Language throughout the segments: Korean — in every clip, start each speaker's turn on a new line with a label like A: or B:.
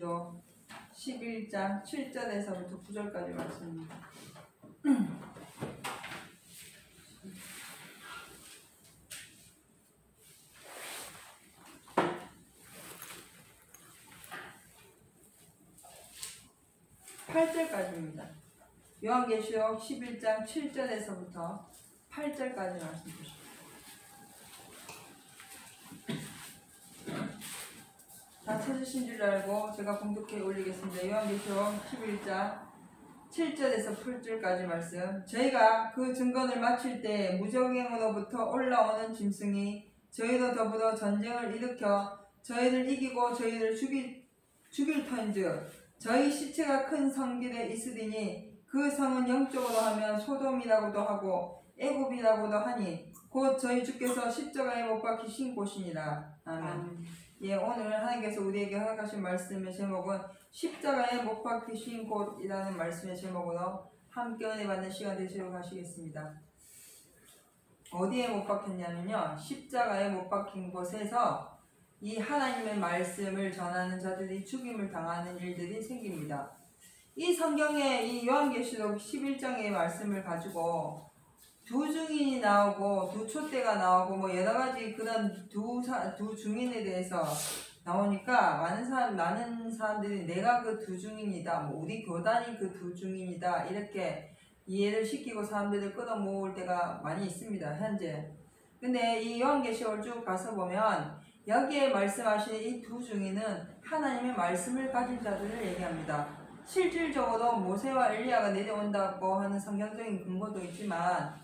A: 요한계시록 11장 7절에서부터 9절까지 말씀입니다. 8절까지입니다. 요한계시록 11장 7절에서부터 8절까지 말씀 주십니다. 다 찾으신 줄 알고 제가 봉독해 올리겠습니다. 요한계시록 11장 7절에서 8절까지 말씀. 저희가 그 증거를 마칠 때 무적행으로부터 올라오는 짐승이 저희도 더불어 전쟁을 일으켜 저희를 이기고 저희를 죽일 터인즉 저희 시체가 큰 성길에 있으리니 그 성은 영적으로 하면 소돔이라고도 하고 애굽이라고도 하니 곧 저희 주께서 십자가에 못 박히신 곳이니라. 아멘. 예, 오늘 하나님께서 우리에게 허락하신 말씀의 제목은 십자가에 못 박히신 곳이라는 말씀의 제목으로 함께 은혜 받는 시간 되시도록 하시겠습니다. 어디에 못 박혔냐면요, 십자가에 못 박힌 곳에서 이 하나님의 말씀을 전하는 자들이 죽임을 당하는 일들이 생깁니다. 이 성경의 이 요한계시록 11장의 말씀을 가지고 두 증인이 나오고 두 촛대가 나오고 뭐 여러 가지 그런 두 증인에 대해서 나오니까 많은 사람들이 내가 그 두 증인이다, 뭐 우리 교단이 그 두 증인이다, 이렇게 이해를 시키고 사람들을 끌어모을 때가 많이 있습니다, 현재. 근데 이 요한계시록을 쭉 가서 보면 여기에 말씀하신 이 두 증인은 하나님의 말씀을 가진 자들을 얘기합니다. 실질적으로 모세와 엘리야가 내려온다고 하는 성경적인 근거도 있지만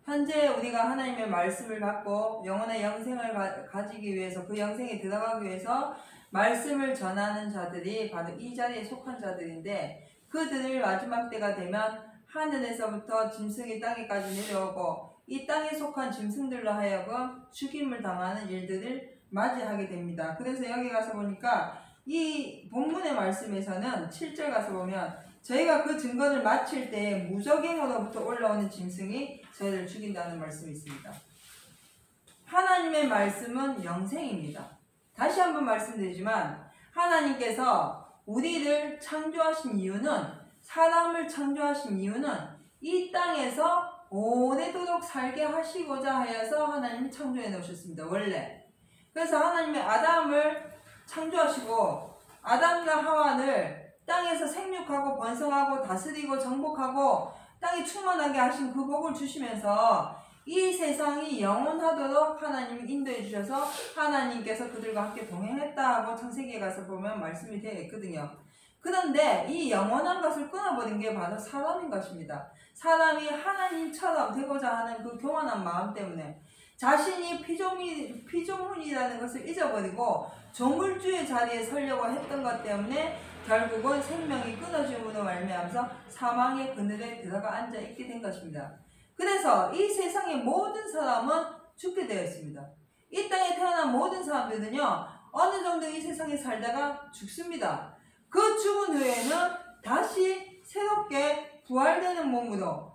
A: 현재 우리가 하나님의 말씀을 받고 영혼의 영생을 가지기 위해서, 그 영생에 들어가기 위해서 말씀을 전하는 자들이 바로 이 자리에 속한 자들인데, 그들을 마지막 때가 되면 하늘에서부터 짐승이 땅에까지 내려오고 이 땅에 속한 짐승들로 하여금 죽임을 당하는 일들을 맞이하게 됩니다. 그래서 여기 가서 보니까 이 본문의 말씀에서는 7절 가서 보면 저희가 그 증거를 마칠 때 무적행으로부터 올라오는 짐승이 저희를 죽인다는 말씀이 있습니다. 하나님의 말씀은 영생입니다. 다시 한번 말씀드리지만 하나님께서 우리를 창조하신 이유는, 사람을 창조하신 이유는 이 땅에서 오래도록 살게 하시고자 하여서 하나님이 창조해 놓으셨습니다. 원래. 그래서 하나님의 아담을 창조하시고 아담과 하와를 땅에서 생육하고 번성하고 다스리고 정복하고 땅이 충만하게 하신 그 복을 주시면서 이 세상이 영원하도록 하나님이 인도해 주셔서 하나님께서 그들과 함께 동행했다 하고 창세기에 가서 보면 말씀이 되어 있거든요. 그런데 이 영원한 것을 끊어버린 게 바로 사람인 것입니다. 사람이 하나님처럼 되고자 하는 그 교만한 마음 때문에 자신이 피조물이라는 것을 잊어버리고 조물주의 자리에 서려고 했던 것 때문에 결국은 생명이 끊어짐으로 말미암아서 사망의 그늘에 들어가 앉아 있게 된 것입니다. 그래서 이 세상의 모든 사람은 죽게 되어 있습니다. 이 땅에 태어난 모든 사람들은요, 어느 정도 이 세상에 살다가 죽습니다. 그 죽은 후에는 다시 새롭게 부활되는 몸으로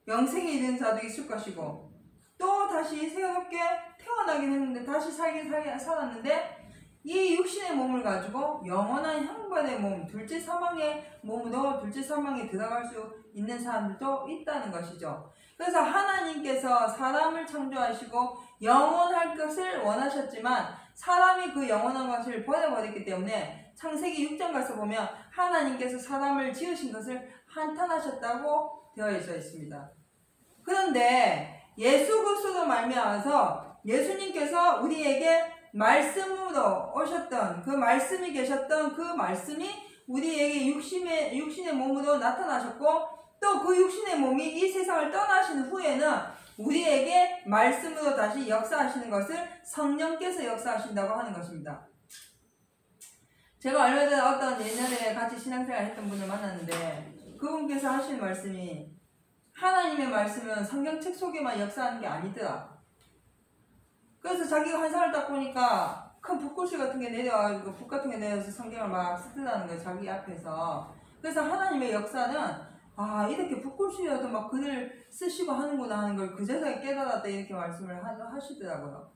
A: 영생에 이르는 자도 있을 것이고, 또 다시 새롭게 태어나긴 했는데 다시 살았는데 이 육신의 몸을 가지고 영원한 형벌의 몸, 둘째 사망의 몸으로 둘째 사망에 들어갈 수 있는 사람들도 있다는 것이죠. 그래서 하나님께서 사람을 창조하시고 영원할 것을 원하셨지만 사람이 그 영원한 것을 버려버렸기 때문에 창세기 6장 가서 보면 하나님께서 사람을 지으신 것을 한탄하셨다고 되어 있습니다. 그런데 예수 그리스도로 말미암아서 예수님께서 우리에게 말씀으로 오셨던 그 말씀이 계셨던 그 말씀이 우리에게 육신의 몸으로 나타나셨고, 또 그 육신의 몸이 이 세상을 떠나신 후에는 우리에게 말씀으로 다시 역사하시는 것을 성령께서 역사하신다고 하는 것입니다. 제가 얼마 전에 어떤 옛날에 같이 신앙생활 했던 분을 만났는데 그분께서 하신 말씀이 하나님의 말씀은 성경책 속에만 역사하는 게 아니더라. 그래서 자기가 환상을 딱 보니까 큰 붓글씨 같은 게 내려와가지고 붓 같은 게 내려서 성경을 막 쓰더라는 거예요, 자기 앞에서. 그래서 하나님의 역사는 이렇게 붓글씨여도 막 글을 쓰시고 하는구나 하는 걸 그제서야 깨달았다, 이렇게 말씀을 하시더라고요.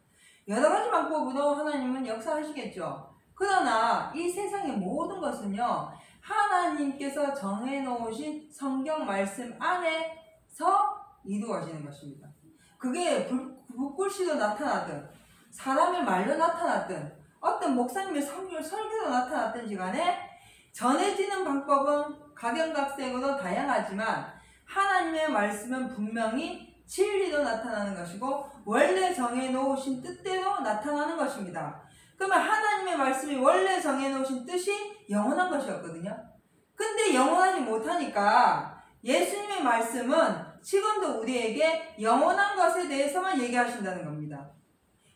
A: 여러 가지 방법으로 하나님은 역사하시겠죠. 그러나 이 세상의 모든 것은요, 하나님께서 정해놓으신 성경 말씀 안에서 이루어지는 것입니다. 그게 붓글씨로 나타나든 사람의 말로 나타났든 어떤 목사님의 설교로 나타났든지 간에 전해지는 방법은 각양각색으로 다양하지만 하나님의 말씀은 분명히 진리로 나타나는 것이고 원래 정해놓으신 뜻대로 나타나는 것입니다. 그러면 하나님의 말씀이 원래 정해놓으신 뜻이 영원한 것이었거든요. 근데 영원하지 못하니까 예수님의 말씀은 지금도 우리에게 영원한 것에 대해서만 얘기하신다는 겁니다.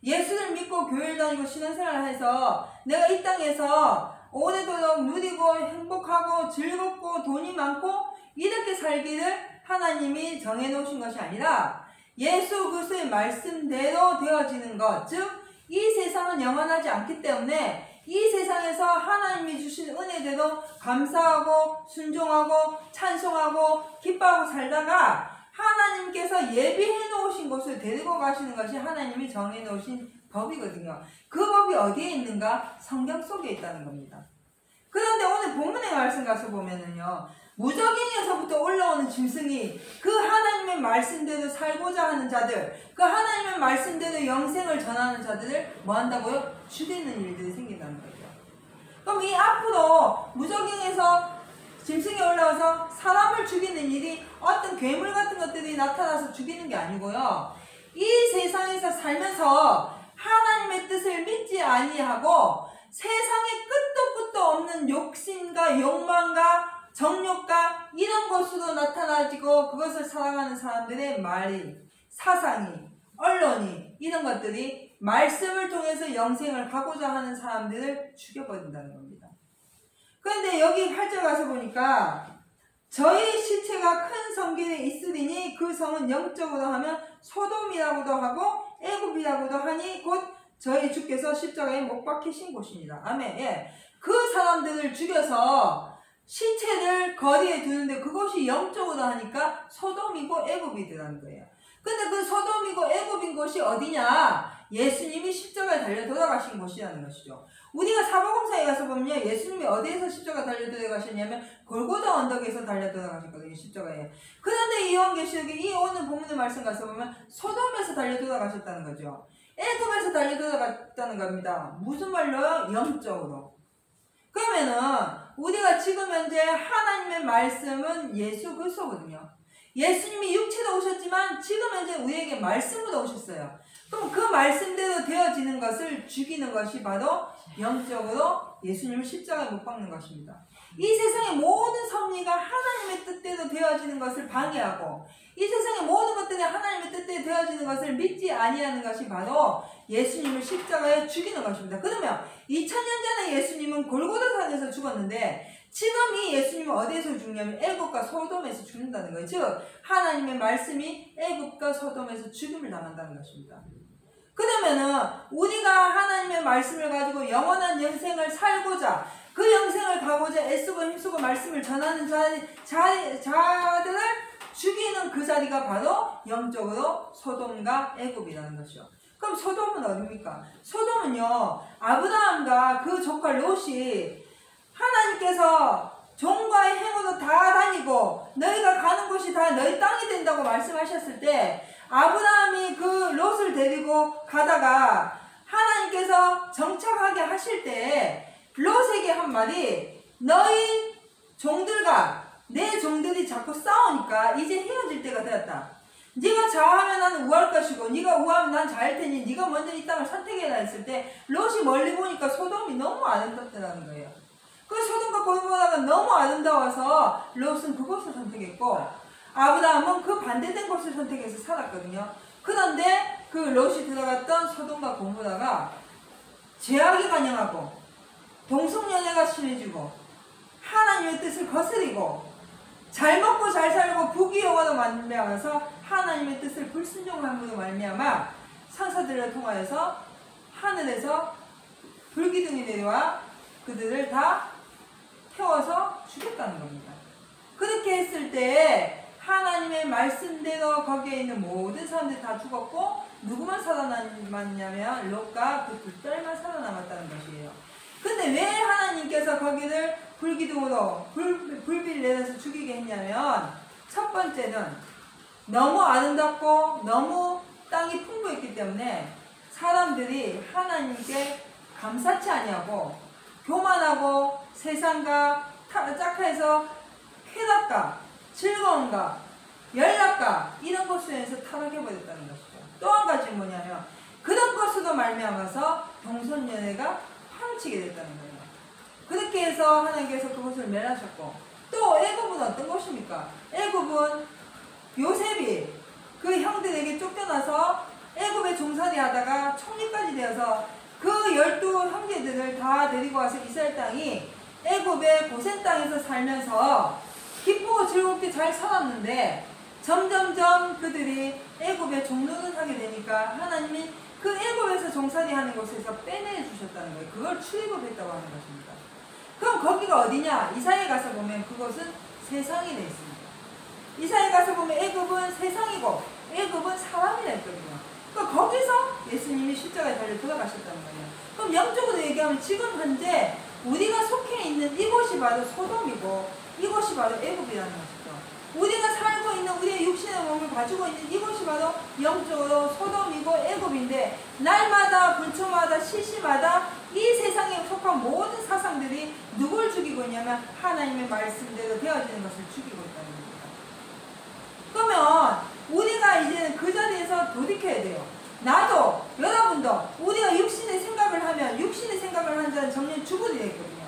A: 예수를 믿고 교회를 다니고 신앙생활을 해서 내가 이 땅에서 오래도록 누리고 행복하고 즐겁고 돈이 많고 이렇게 살기를 하나님이 정해놓으신 것이 아니라 예수 그리스도의 말씀대로 되어지는 것, 즉 이 세상은 영원하지 않기 때문에 이 세상에서 하나님이 주신 은혜대로 감사하고 순종하고 찬송하고 기뻐하고 살다가 하나님께서 예비해 놓으신 곳을 데리고 가시는 것이 하나님이 정해 놓으신 법이거든요. 그 법이 어디에 있는가? 성경 속에 있다는 겁니다. 그런데 오늘 본문의 말씀 가서 보면은요, 무적행에서부터 올라오는 짐승이 그 하나님의 말씀대로 살고자 하는 자들, 그 하나님의 말씀대로 영생을 전하는 자들을 뭐 한다고요? 죽이는 일들이 생긴다는 거죠. 그럼 이 앞으로 무적행에서 짐승이 올라와서 사람을 죽이는 일이 어떤 괴물 같은 것들이 나타나서 죽이는 게 아니고요, 이 세상에서 살면서 하나님의 뜻을 믿지 아니하고 세상에 끝도 끝도 없는 욕심과 욕망과 정욕과 이런 것으로 나타나지고 그것을 사랑하는 사람들의 말이, 사상이, 언론이, 이런 것들이 말씀을 통해서 영생을 가고자 하는 사람들을 죽여버린다는 겁니다. 그런데 여기 8절 가서 보니까 저희 시체가 큰 성길에 있으리니 그 성은 영적으로 하면 소돔이라고도 하고 애굽이라고도 하니 곧 저희 주께서 십자가에 못 박히신 곳입니다. 아멘. 예. 그 사람들을 죽여서 시체를 거리에 두는데 그것이 영적으로 하니까 소돔이고 애굽이더라는 거예요. 근데 그 소돔이고 애굽인 곳이 어디냐? 예수님이 십자가에 달려 돌아가신 곳이라는 것이죠. 우리가 사복음서에 가서 보면 예수님이 어디에서 십자가 달려 돌아가셨냐면 골고다 언덕에서 달려 돌아가셨거든요. 십자가에. 그런데 요한계시록에 이 오늘 본문의 말씀 가서 보면 소돔에서 달려 돌아가셨다는 거죠. 애굽에서 달려 돌아갔다는 겁니다. 무슨 말로요? 영적으로. 그러면은 우리가 지금 현재 하나님의 말씀은 예수 그리스도거든요. 예수님이 육체로 오셨지만 지금 현재 우리에게 말씀으로 오셨어요. 그럼 그 말씀대로 되어지는 것을 죽이는 것이 바로 영적으로 예수님을 십자가에 못 박는 것입니다. 이 세상의 모든 섭리가 하나님의 뜻대로 되어지는 것을 방해하고 이 세상의 모든 것들이 하나님의 뜻대로 되어지는 것을 믿지 아니하는 것이 바로 예수님을 십자가에 죽이는 것입니다. 그러면 2000년 전에 예수님은 골고다산에서 죽었는데 지금 이 예수님은 어디에서 죽냐면 애굽과 소돔에서 죽는다는 거예요. 즉 하나님의 말씀이 애굽과 소돔에서 죽임을 당한다는 것입니다. 그러면은 우리가 하나님의 말씀을 가지고 영원한 영생을 살고자 그 영생을 가고자 애쓰고 힘쓰고 말씀을 전하는 자들을 죽이는 그 자리가 바로 영적으로 소돔과 애굽이라는 것이죠. 그럼 소돔은 어디입니까? 소돔은요, 아브라함과 그 조카 롯이 하나님께서 종과의 행으로 다 다니고 너희가 가는 곳이 다 너희 땅이 된다고 말씀하셨을 때 아브라함이 그 롯을 데리고 가다가 하나님께서 정착하게 하실 때 롯에게 한 말이 너희 종들과 내 종들이 자꾸 싸우니까 이제 헤어질 때가 되었다. 네가 좌하면 나는 우할 것이고 네가 우하면 난 좌할 테니 네가 먼저 이 땅을 선택해라 했을 때 롯이 멀리 보니까 소돔이 너무 아름답다는 거예요. 그 소돔과 고모라가 너무 아름다워서 롯은 그곳을 선택했고 아브라함은 그 반대된 곳을 선택해서 살았거든요. 그런데 그 롯이 들어갔던 소돔과 고모라가 죄악이 관영하고 동성연애가 심해지고 하나님의 뜻을 거스리고 잘 먹고 잘 살고 부귀영화로 말미암아서 하나님의 뜻을 불순종함으로 말미암아 천사들을 통하여서 하늘에서 불기둥이 내려와 그들을 다 태워서 죽였다는 겁니다. 그렇게 했을 때 하나님의 말씀대로 거기에 있는 모든 사람들이 다 죽었고 누구만 살아남았냐면 롯과 그 두 딸만 살아남았다는 것이에요. 근데 왜 하나님께서 거기를 불기둥으로 불비를 내려서 죽이게 했냐면, 첫 번째는 너무 아름답고 너무 땅이 풍부했기 때문에 사람들이 하나님께 감사치 아니하고 교만하고 세상과 짝해서 쾌락과 즐거움과 연락과 이런 것으로 인해서 타락해버렸다는 것이죠. 또 한 가지 뭐냐면, 그런 것으로 말미암아서 동성연애가 파묻히게 됐다는 거예요. 그렇게 해서 하나님께서 그것을 멸하셨고, 또 애굽은 어떤 것입니까? 애굽은 요셉이 그 형들에게 쫓겨나서 애굽에 종살이 하다가 총리까지 되어서 그 12 형제들을 다 데리고 와서 이스라엘 땅이 애굽의 고센 땅에서 살면서 기쁘고 즐겁게 잘 살았는데, 점점점 그들이 애굽에 종노릇 하게 되니까 하나님이 그 애굽에서 종살이 하는 곳에서 빼내 주셨다는 거예요. 그걸 출애굽했다고 하는 것입니다. 그럼 거기가 어디냐? 이사야에 가서 보면 그것은 세상이 되어 있습니다. 이사야에 가서 보면 애굽은 세상이고 애굽은 사람이라 했거든요. 그러니까 거기서 예수님이 십자가에 달려 들어가셨다는 거예요. 그럼 영적으로 얘기하면 지금 현재 우리가 속해 있는 이곳이 바로 소돔이고 이곳이 바로 애굽이라는 것이죠. 우리가 살고 있는 우리의 육신의 몸을 가지고 있는 이곳이 바로 영적으로 소돔이고 애굽인데, 날마다 분초마다 시시마다 이 세상에 속한 모든 사상들이 누굴 죽이고 있냐면 하나님의 말씀대로 되어지는 것을 죽이고 있다는 겁니다. 그러면 우리가 이제는 그 자리에서 돌이켜야 돼요. 나도 여러분도 우리가 육신의 생각을 하면 육신의 생각을 하는 자는 정녕 죽으리 되거든요.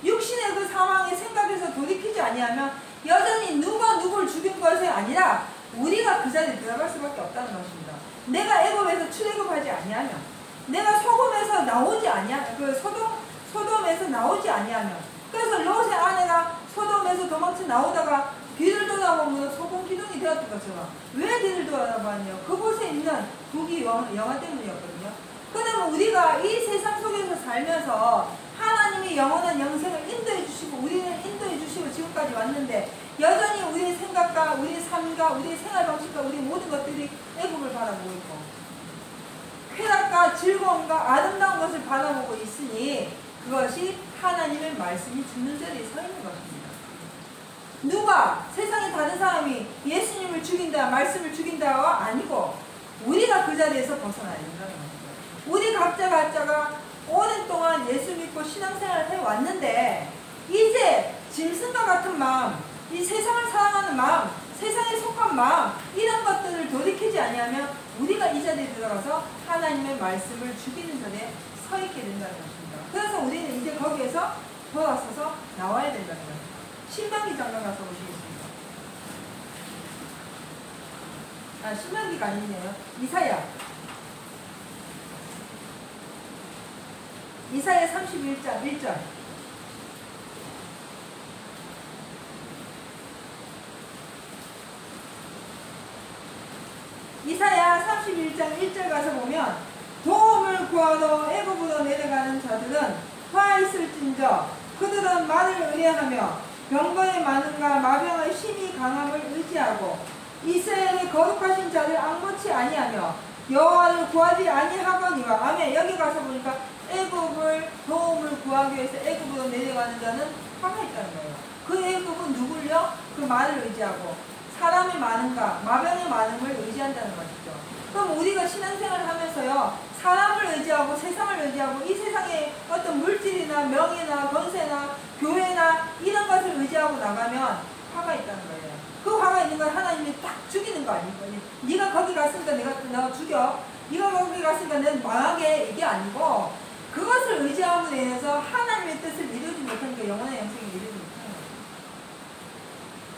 A: 육신의 그 상황의 생각에서 돌이키지 아니하면 여전히 누가 누굴 죽인 것이 아니라 우리가 그 자리에 들어갈 수밖에 없다는 것입니다. 내가 애굽에서 출애굽하지 아니하면, 내가 소돔에서 나오지 아니하면, 소돔에서 나오지 아니하면, 그래서 롯의 아내가 소돔에서 도망쳐 나오다가 뒤를 돌아보면 소금 기둥이 되었던 것처럼, 왜 뒤를 돌아봤냐요? 그곳에 있는 북이 영화 때문이었거든요. 그러면 우리가 이 세상 속에서 살면서 하나님이 영원한 영생을 인도해 주시고 우리는 인도해 주시고 지금까지 왔는데, 여전히 우리의 생각과 우리의 삶과 우리의 생활 방식과 우리 모든 것들이 애굽을 바라보고 있고 쾌락과 즐거움과 아름다운 것을 바라보고 있으니 그것이 하나님의 말씀이 죽는 자리에 서 있는 것입니다. 누가 세상에 다른 사람이 예수님을 죽인다, 말씀을 죽인다가 아니고 우리가 그 자리에서 벗어나야 된다는 것이죠. 우리 각자가 오랜 동안 예수 믿고 신앙생활을 해왔는데, 이제 짐승과 같은 마음, 이 세상을 사랑하는 마음, 세상에 속한 마음, 이런 것들을 돌이키지 아니하면 우리가 이 자리에 들어가서 하나님의 말씀을 죽이는 자리에 서 있게 된다는 것입니다. 그래서 우리는 이제 거기에서 돌아서서 나와야 된다는 거예요. 신명기 장관 가서 보시겠습니다. 신명기가 아니네요. 이사야 31장 1절. 이사야 31장 1절 가서 보면, 도움을 구하러 애굽으로 내려가는 자들은 화 있을진저 그들은 말을 의뢰하며 병거의 많음과 마병의 힘이 강함을 의지하고 이스라엘의 거룩하신 자를 앙모치 아니하며 여호와를 구하지 아니하거니와. 아멘. 여기 가서 보니까 애굽을 도움을 구하기 위해서 애굽으로 내려가는 자는 화가 있다는 거예요. 그 애굽은 누굴요? 그 말을 의지하고 사람의 많음과 마병의 많음을 의지한다는 것이죠. 그럼 우리가 신앙생활을 하면서요, 사람을 의지하고 세상을 의지하고 이 세상의 어떤 물질이나 명예나 권세나 교회나 이런 것을 의지하고 나가면 화가 있다는 거예요. 그 화가 있는 건 하나님이 딱 죽이는 거 아닙니까? 네가 거기 갔으니까 내가 죽여, 네가 거기 갔으니까 내가 망하게, 이게 아니고 그것을 의지함으로 인해서 하나님의 뜻을 이루지 못하니까 영원한 영생을 이루지 못하는 거예요.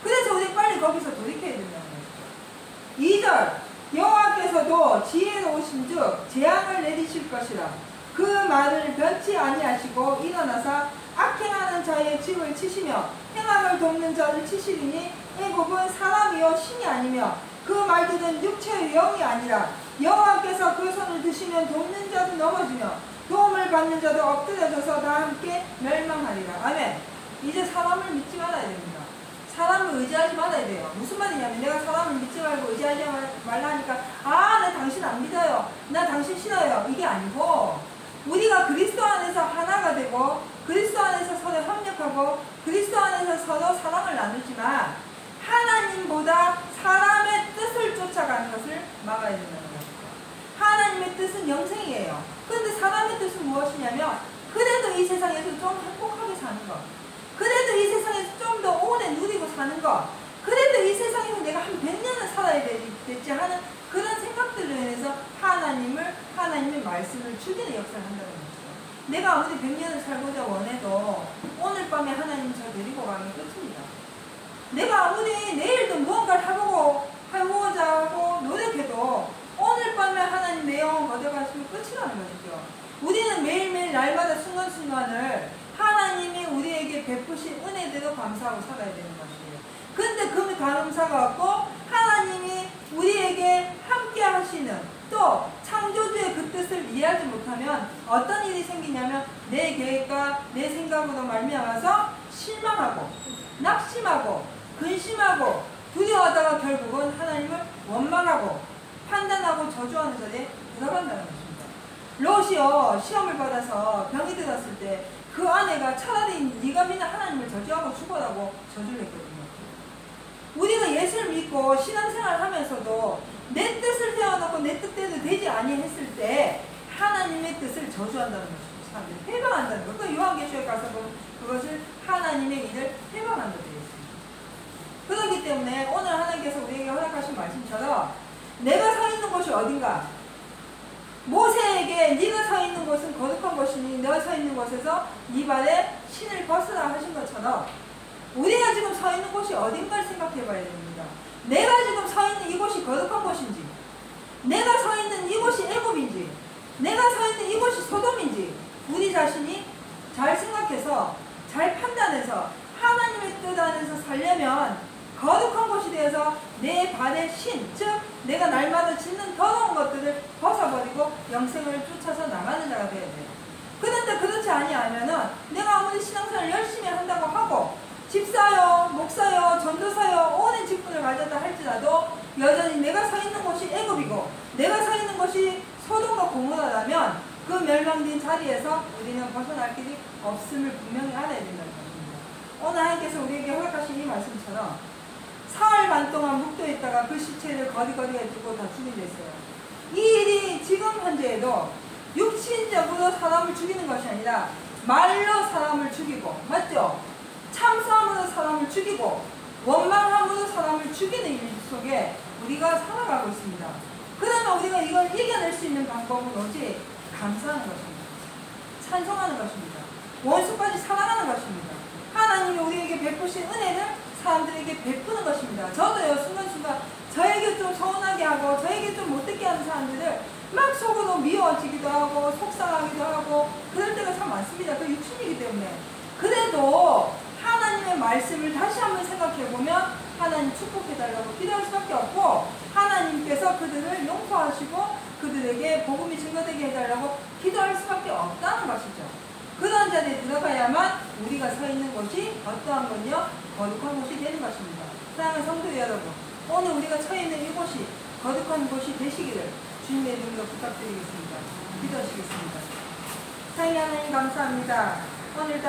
A: 그래서 우리 빨리 거기서 돌이켜야 된다는 거죠. 2절. 여호와께서도 지혜로우신즉 재앙을 내리실 것이라. 그 말을 변치 아니하시고 일어나사 악행하는 자의 집을 치시며 행악을 돕는 자를 치시리니 애굽은 사람이요 신이 아니며 그 말들은 육체의 영이 아니라 여호와께서 그 손을 드시면 돕는 자도 넘어지며 도움을 받는 자도 엎드려져서 다 함께 멸망하리라. 아멘. 이제 사람을 믿지 말아야 됩니다. 사람을 의지하지 말아야 돼요. 무슨 말이냐면, 내가 사람을 믿지 말고 의지하지 말라 하니까 나 당신 안 믿어요, 나 당신 싫어요, 이게 아니고 우리가 그리스도 안에서 하나가 되고 그리스도 안에서 서로 협력하고 그리스도 안에서 서로 사랑을 나누지만 하나님보다 사람의 뜻을 쫓아가는 것을 막아야 된다는 것입니다. 하나님의 뜻은 영생이에요. 그런데 사람의 뜻은 무엇이냐면 그래도 이 세상에서 좀 행복하게 사는 것, 그래도 이 세상에서 좀 더 오래 누리고 사는 것, 그래도 이 세상에서 내가 한 100년을 살아야 되지 하는 그런 생각들로 인해서 하나님의 말씀을 죽이는 역사를 한다는 거죠. 내가 아무리 100년을 살고자 원해도 오늘 밤에 하나님 저 데리고 가면 끝입니다. 내가 아무리 내일도 무언가를 해보고자 하고 노력해도 오늘 밤에 하나님 내 영혼 거둬가시면 끝이라는 것이죠. 우리는 매일매일 날마다 순간순간을 하나님이 우리에게 베푸신 은혜대로 감사하고 살아야 되는 것이에요. 근데 그 감사가 없고 하나님이 우리에게 함께 하시는 또 창조주의 그 뜻을 이해하지 못하면 어떤 일이 생기냐면 내 계획과 내 생각으로 말미암아서 실망하고 낙심하고 근심하고 두려워하다가 결국은 하나님을 원망하고 판단하고 저주하는 자리에 들어간다는 것입니다. 롯이요 시험을 받아서 병이 들었을 때 그 아내가 차라리 네가 믿는 하나님을 저주하고 죽어라고 저주를 했거든요. 우리가 예수를 믿고 신앙생활을 하면서도 내 뜻을 세워놓고 내 뜻대로 되지 아니했을 때 하나님의 뜻을 저주한다는 것입니다. 사람들이 회방한다는 것. 그 요한계시록에 가서 보면 그것을 하나님의 일을 회방한다고 되어 있습니다. 그렇기 때문에 오늘 하나님께서 우리에게 허락하신 말씀처럼 내가 서 있는 곳이 어딘가, 모세에게 네가 서 있는 곳은 거룩한 곳이니 너가 서 있는 곳에서 네 발에 신을 벗으라 하신 것처럼 우리가 지금 서 있는 곳이 어딘가를 생각해 봐야 됩니다. 내가 지금 서 있는 이곳이 거룩한 곳인지, 내가 서 있는 이곳이 애굽인지, 내가 서 있는 이곳이 소돔인지 우리 자신이 잘 생각해서 잘 판단해서 하나님의 뜻 안에서 살려면 거룩한 곳이 되어서 내 발의 신, 즉 내가 날마다 짓는 더러운 것들을 벗어버리고 영생을 쫓아서 나가는 자가 되어야 돼요. 그런데 그렇지 아니하면은 내가 아무리 신앙생활을 열심히 한다고 하고 집사요, 목사요, 전도사요, 오랜 직분을 가졌다 할지라도 여전히 내가 서 있는 곳이 애굽이고 내가 서 있는 곳이 소돔과 고모라라면 그 멸망된 자리에서 우리는 벗어날 길이 없음을 분명히 알아야 된다는 것입니다. 오늘 하나님께서 우리에게 허락하신 이 말씀처럼 사흘 반 동안 묵도에 있다가 그 시체를 거리거리에 두고 다 죽인 데 있어요. 이 일이 지금 현재에도 육신적으로 사람을 죽이는 것이 아니라 말로 사람을 죽이고, 맞죠? 참소함으로 사람을 죽이고 원망함으로 사람을 죽이는 일 속에 우리가 살아가고 있습니다. 그러면 우리가 이걸 이겨낼 수 있는 방법은 오직 감사하는 것입니다. 찬송하는 것입니다. 원수까지 사랑하는 것입니다. 하나님이 우리에게 베푸신 은혜를 사람들에게 베푸는 것입니다. 저도요 순간순간 저에게 좀 서운하게 하고 저에게 좀 못되게 하는 사람들을 막 속으로 미워지기도 하고 속상하기도 하고 그럴 때가 참 많습니다. 그 육신이기 때문에. 그래도 하나님의 말씀을 다시 한번 생각해보면 하나님 축복해달라고 기도할 수밖에 없고 하나님께서 그들을 용서하시고 그들에게 복음이 증거되게 해달라고 기도할 수밖에 없다는 것이죠. 그런 자리에 들어가야만 우리가 서 있는 곳이 어떠한 건요? 거룩한 곳이 되는 것입니다. 사랑하는 성도 여러분, 오늘 우리가 처해 있는 이곳이 거룩한 곳이 되시기를 주님의 이름으로 부탁드리겠습니다. 기도하시겠습니다. 사랑하는 하나님 감사합니다. 오늘